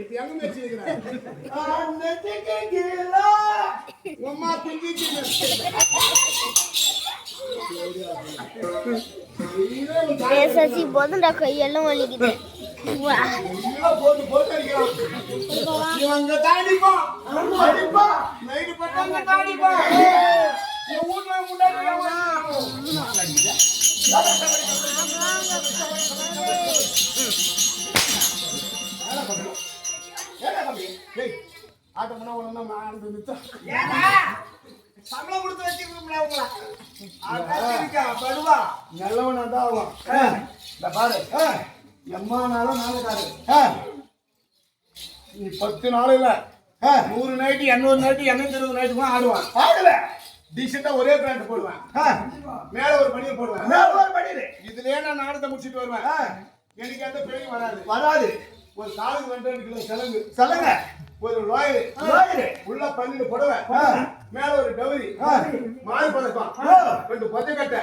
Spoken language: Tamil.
இப்ப எங்க வச்சிருக்கிறேன் உம்மா குஞ்சிச்சு சசி போதும் கையெல்லாம் வலிக்குது போட்டு போட்டு அடிக்கிறான் இவங்க தாடிப்பா அடிப்பா நைட்டு பட்டாங்க தாடிப்பா என் வீட்டுல முன்னாடி ஆட்ட பண்ண ஒண்ணு சம்பளம் கொடுத்து வச்சிருக்கோம்ல உங்களா நல்லவனா தான் ஆகும் இந்த பாரு எம்மானாலும் நாளுக்காரு நீ 10 நாள் இல்ல 100 நைட்டு 800 நைட்டு 820 நைட்டு ஆடுவான் ஆடுவேன் டீசெண்டா ஒரே பேண்ட் போடுவேன் மேல ஒரு பனியை போடுவேன் மேல ஒரு பனியை இதுலயே நான் நாடத்தை முடிச்சிட்டு வருவேன் எனக்கு எந்த பேரும் வராது ஒரு காலுக்கு 2 கிலோ சலங்க ஒரு லோயரு உள்ள 12 புடவை மேல ஒரு டவுரி மாறு பதக்கம் 2 பொத்தை கட்டை